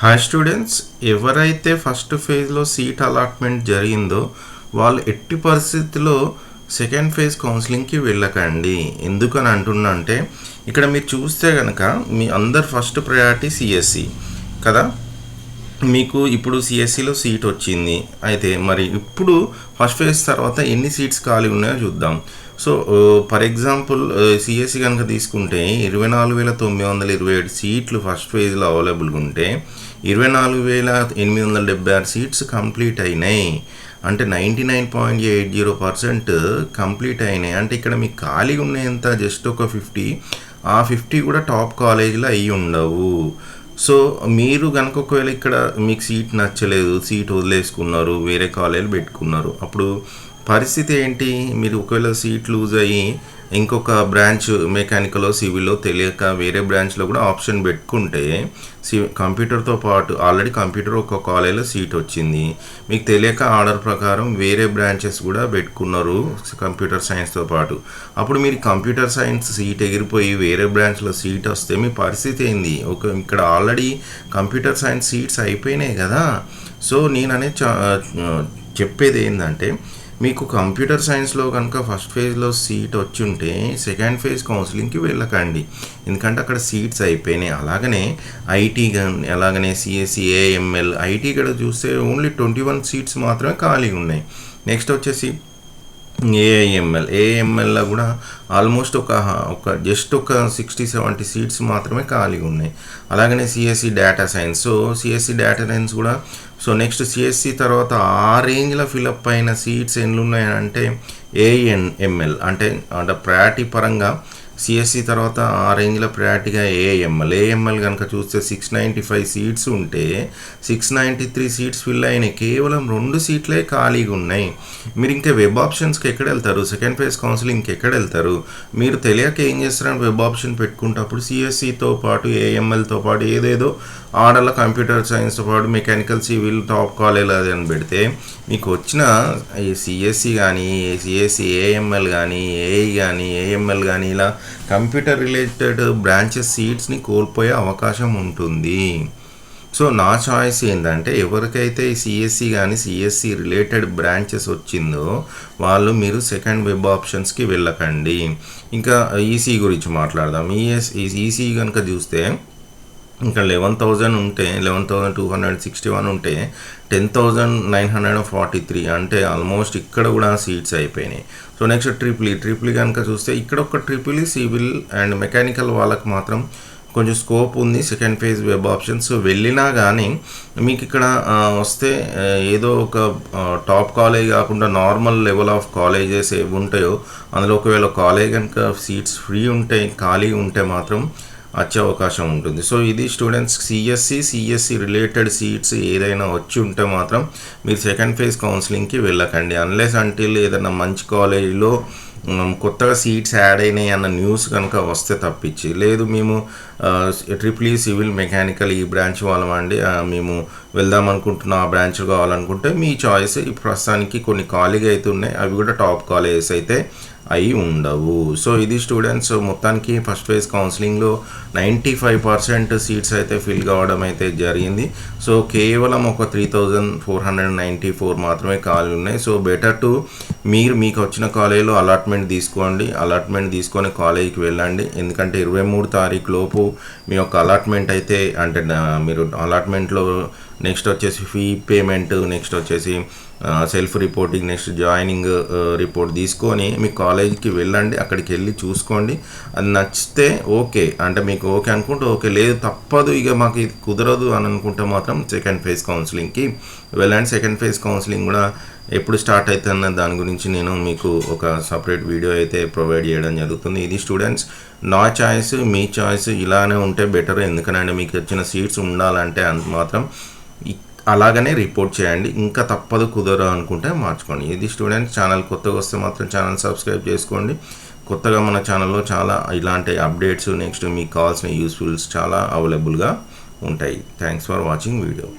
Hi students, ఎవరైతే first ఫేజ్లో seat allotment జరిగిందో వాళ్ళు ఎట్టి పరిస్థితిలో సెకండ్ ఫేజ్ కౌన్సిలింగ్కి వెళ్ళకండి. ఎందుకని అంటున్నా అంటే ఇక్కడ మీరు చూస్తే కనుక మీ అందరు ఫస్ట్ ప్రయారిటీ సిఎస్సి కదా. మీకు ఇప్పుడు సిఎస్సిలో సీట్ వచ్చింది. అయితే మరి ఇప్పుడు ఫస్ట్ ఫేజ్ తర్వాత ఎన్ని సీట్స్ ఖాళీ ఉన్నాయో చూద్దాం. సో ఫర్ ఎగ్జాంపుల్ సిఎస్సి కనుక తీసుకుంటే 24,927 సీట్లు ఫస్ట్ ఫేజ్లో అవైలబుల్గా ఉంటే 24,876 సీట్స్ కంప్లీట్ అయినాయి. అంటే 99.80% కంప్లీట్ అయినాయి. అంటే ఇక్కడ మీకు ఖాళీ ఉన్నాయంత జస్ట్ ఒక 50. ఆ 50 కూడా టాప్ కాలేజీలో అయ్యి ఉండవు. సో మీరు కనుక ఒకవేళ ఇక్కడ మీకు సీట్ నచ్చలేదు, సీట్ వదిలేసుకున్నారు, వేరే కాలేజీలు పెట్టుకున్నారు, అప్పుడు పరిస్థితి ఏంటి? మీరు ఒకవేళ సీట్ లూజ్ అయ్యి ఇంకొక బ్రాంచ్ మెకానికల్ సివిల్లో తెలియక వేరే బ్రాంచ్లో కూడా ఆప్షన్ పెట్టుకుంటే కంప్యూటర్తో పాటు ఆల్రెడీ కంప్యూటర్ ఒక కాలేజీలో సీట్ వచ్చింది, మీకు తెలియక ఆర్డర్ ప్రకారం వేరే బ్రాంచెస్ కూడా పెట్టుకున్నారు కంప్యూటర్ సైన్స్తో పాటు. అప్పుడు మీరు కంప్యూటర్ సైన్స్ సీట్ ఎగిరిపోయి వేరే బ్రాంచ్లో సీట్ వస్తే మీ పరిస్థితి ఏంది? ఇక్కడ ఆల్రెడీ కంప్యూటర్ సైన్స్ సీట్స్ అయిపోయినాయి కదా. సో నేను చెప్పేది ఏంటంటే మీకు కంప్యూటర్ సైన్స్లో కనుక ఫస్ట్ ఫేజ్లో సీట్ వచ్చి ఉంటే సెకండ్ ఫేజ్ కౌన్సిలింగ్కి వెళ్ళకండి, ఎందుకంటే అక్కడ సీట్స్ అయిపోయినాయి. అలాగనే ఐటీ కానీ అలాగనే సిఎస్సి ఏఎంఎల్ ఐటీ కూడా చూస్తే ఓన్లీ 21 సీట్స్ మాత్రమే ఖాళీగా ఉన్నాయి. నెక్స్ట్ వచ్చేసి ఏఎంఎల్లో కూడా ఆల్మోస్ట్ ఒక జస్ట్ ఒక 60-70 సీట్స్ మాత్రమే ఖాళీగా ఉన్నాయి. అలాగనే CSC data science. So CSC data science కూడా నెక్స్ట్ సిఎస్సి తర్వాత ఆ రేంజ్లో ఫిలప్ అయిన సీట్స్ ఎన్ని ఉన్నాయంటే ఏఎన్ఎంఎల్ అంటే ప్రయారిటీ పరంగా సిఎస్సి తర్వాత ఆ రేంజ్లో ప్రయారిటీగా ఏఎంఎల్ కనుక చూస్తే 695 సీట్స్ ఉంటే 693 సీట్స్ ఫిల్ అయినాయి. కేవలం 2 సీట్లే ఖాళీగా ఉన్నాయి. మీరు ఇంకా వెబ్ ఆప్షన్స్కి ఎక్కడ వెళ్తారు? సెకండ్ ఫేజ్ కౌన్సిలింగ్కి ఎక్కడ వెళ్తారు? మీరు తెలియక ఏం చేస్తారని వెబ్ ఆప్షన్ పెట్టుకుంటప్పుడు సిఎస్సితో పాటు ఏఎంఎల్తో పాటు ఏదేదో ఆర్డర్లో కంప్యూటర్ సైన్స్తో పాటు మెకానికల్ సివిల్ టాప్ కాలేజ్ అది అని పెడితే మీకు వచ్చిన ఈ సిఎస్సి కానీ సిఎస్సి ఏఎంఎల్ కానీ ఏఐ కానీ ఏఎంఎల్ కానీ ఇలా కంప్యూటర్ రిలేటెడ్ బ్రాంచెస్ సీట్స్ని కోల్పోయే అవకాశం ఉంటుంది. సో నా చాయిస్ ఏంటంటే ఎవరికైతే సిఎస్సి కానీ సిఎస్సి రిలేటెడ్ బ్రాంచెస్ వచ్చిందో వాళ్ళు మీరు సెకండ్ వెబ్ ఆప్షన్స్కి వెళ్ళకండి. ఇంకా ఈసీ గురించి మాట్లాడదాం. ఈసీ కనుక చూస్తే ఇంకా 11,000 ఉంటే 11,261 ఉంటే 10,943 అంటే ఆల్మోస్ట్ ఇక్కడ కూడా సీట్స్ అయిపోయినాయి. సో నెక్స్ట్ ట్రిపుల్ కనుక చూస్తే ఇక్కడ ఒక ట్రిపుల్ సివిల్ అండ్ మెకానికల్ వాళ్ళకి మాత్రం కొంచెం స్కోప్ ఉంది సెకండ్ ఫేజ్ వెబ్ ఆప్షన్స్. వెళ్ళినా కానీ మీకు ఇక్కడ వస్తే ఏదో ఒక టాప్ కాలేజ్ కాకుండా నార్మల్ లెవెల్ ఆఫ్ కాలేజెస్ ఏవి ఉంటాయో అందులో ఒకవేళ కాలేజ్ కనుక సీట్స్ ఫ్రీ ఉంటే ఖాళీ ఉంటే మాత్రం వచ్చే అవకాశం ఉంటుంది. సో ఇది స్టూడెంట్స్ సిఎస్సి రిలేటెడ్ సీట్స్ ఏదైనా వచ్చి ఉంటే మాత్రం మీరు సెకండ్ ఫేజ్ కౌన్సిలింగ్కి వెళ్ళకండి, అన్లెస్ అంటిల్ ఏదైనా మంచి కాలేజీలో కొత్తగా సీట్స్ యాడ్ అయినాయి అన్న న్యూస్ కనుక వస్తే తప్పించి. లేదు మేము ట్రిపుల్ సివిల్ మెకానికల్ ఈ బ్రాంచ్ వాళ్ళమండి, మేము వెళ్దాం అనుకుంటున్నాం ఆ బ్రాంచ్ కావాలనుకుంటే మీ చాయిస్. ఈ ప్రస్తుతానికి కొన్ని ఖాళీగా అయితే ఉన్నాయి, అవి కూడా టాప్ కాలేజెస్ అయితే అయి ఉండవు. సో ఇది స్టూడెంట్స్ మొత్తానికి ఫస్ట్ ఫేజ్ కౌన్సిలింగ్లో 95% సీట్స్ అయితే ఫిల్ కావడం అయితే జరిగింది. సో కేవలం ఒక 3,494 మాత్రమే ఖాళీ ఉన్నాయి. సో బెటర్ టు మీకు వచ్చిన కాలేజీలో అలాట్మెంట్ తీసుకోండి, అలాట్మెంట్ తీసుకొని కాలేజీకి వెళ్ళండి. ఎందుకంటే 23 తారీఖు లోపు మీ యొక్క అలాట్మెంట్ అయితే అంటే మీరు అలాట్మెంట్లో నెక్స్ట్ వచ్చేసి ఫీ పేమెంట్, నెక్స్ట్ వచ్చేసి self reporting, next joining report తీసుకొని మీ కాలేజీకి వెళ్ళండి. అక్కడికి వెళ్ళి చూసుకోండి, అది నచ్చితే ఓకే అంటే మీకు ఓకే అనుకుంటే ఓకే, లేదు తప్పదు ఇక మాకు ఇది కుదరదు అని అనుకుంటే మాత్రం సెకండ్ ఫేజ్ కౌన్సిలింగ్కి వెళ్ళండి. సెకండ్ ఫేజ్ కౌన్సిలింగ్ కూడా ఎప్పుడు స్టార్ట్ అవుతుందన్న దాని గురించి నేను మీకు ఒక సపరేట్ వీడియో అయితే ప్రొవైడ్ చేయడం జరుగుతుంది. ఇది స్టూడెంట్స్ నా చాయిస్, మీ చాయిస్ ఇలానే ఉంటే బెటర్. ఎందుకంటే మీకు వచ్చిన సీట్స్ ఉండాలంటే అంత మాత్రం అలాగనే రిపోర్ట్ చేయండి. ఇంకా తప్పదు కుదరదు అనుకుంటే మార్చుకోండి. ఇది స్టూడెంట్స్ ఛానల్ కొత్తగా వస్తే మాత్రం ఛానల్ సబ్స్క్రైబ్ చేసుకోండి. కొత్తగా మన ఛానల్లో చాలా ఇలాంటి అప్డేట్స్ నెక్స్ట్ మీకు కావాల్సిన యూస్ఫుల్స్ చాలా అవైలబుల్గా ఉంటాయి. Thanks for watching video.